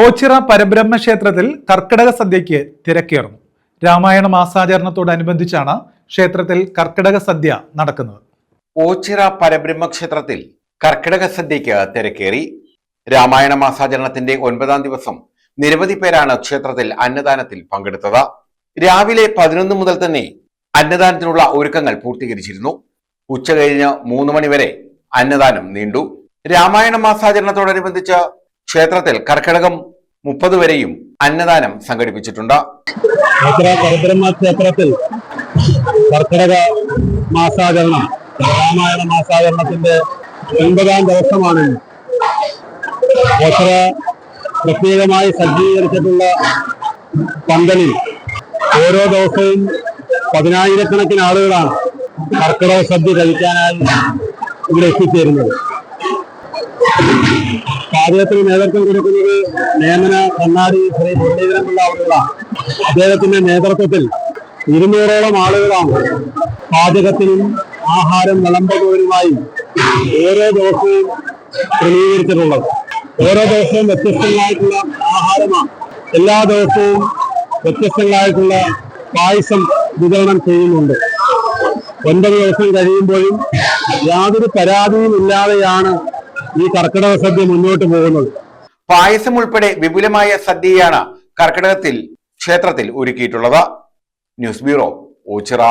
ഓച്ചിറ പരബ്രഹ്മ ക്ഷേത്രത്തിൽ കർക്കിടക സദ്യയ്ക്ക് തിരക്കേറുന്നു. രാമായണ മാസാചരണത്തോടനുബന്ധിച്ചാണ് ക്ഷേത്രത്തിൽ കർക്കിടക സദ്യ നടക്കുന്നത്. ഓച്ചിറ പരബ്രഹ്മ ക്ഷേത്രത്തിൽ കർക്കിടക സദ്യയ്ക്ക് തിരക്കേറി. രാമായണ മാസാചരണത്തിന്റെ 9ാം ദിവസം നിരവധി പേരാണ് ക്ഷേത്രത്തിൽ അന്നദാനത്തിൽ പങ്കെടുത്തത്. രാവിലെ 11 മുതൽ തന്നെ അന്നദാനത്തിനുള്ള ഒരുക്കങ്ങൾ പൂർത്തീകരിച്ചിരുന്നു. ഉച്ച കഴിഞ്ഞ് 3 മണി വരെ അന്നദാനം നീണ്ടു. രാമായണ മാസാചരണത്തോടനുബന്ധിച്ച് ക്ഷേത്രത്തിൽ കർക്കിടകം 30 വരെയും അന്നദാനം സംഘടിപ്പിച്ചിട്ടുണ്ട്. പരബ്രഹ്മ ക്ഷേത്രത്തിൽ കർക്കിടക മാസാചരണം, രാമായണ മാസാചരണത്തിന്റെ 9ാം ദിവസമാണ്. ഓച്ചിറ പ്രത്യേകമായി സജ്ജീകരിച്ചിട്ടുള്ള പന്തലിൽ ഓരോ ദിവസവും 10,000-കണക്കിന് ആളുകളാണ് കർക്കിടക സദ്യ കഴിക്കാനായി ഇവിടെ എത്തിച്ചേരുന്നത്. പാചകത്തിന് നേതൃത്വം കൊടുക്കുന്നത് നേമന കണ്ണാടി ശ്രീ മുരളീധരനുള്ള അവരുകളാണ്. അദ്ദേഹത്തിന്റെ നേതൃത്വത്തിൽ 200ഓളം ആളുകളാണ് പാചകത്തിനും ആഹാരം വിളമ്പുന്നതിനുമായി ഓരോ ദിവസവും ക്രമീകരിച്ചിട്ടുള്ളത്. ഓരോ ദിവസവും വ്യത്യസ്തങ്ങളായിട്ടുള്ള ആഹാരമാണ്. എല്ലാ ദിവസവും വ്യത്യസ്തങ്ങളായിട്ടുള്ള പായസം വിതരണം ചെയ്യുന്നുണ്ട്. 9 ദിവസം കഴിയുമ്പോഴും യാതൊരു പരാതിയും ഇല്ലാതെയാണ് ഈ കർക്കിടക സദ്യ മുന്നോട്ട് പോകുന്നത്. പായസം ഉൾപ്പെടെ വിപുലമായ സദ്യയാണ് കർക്കിടകത്തിൽ ക്ഷേത്രത്തിൽ ഒരുക്കിയിട്ടുള്ളത്. News bureau, Ochira.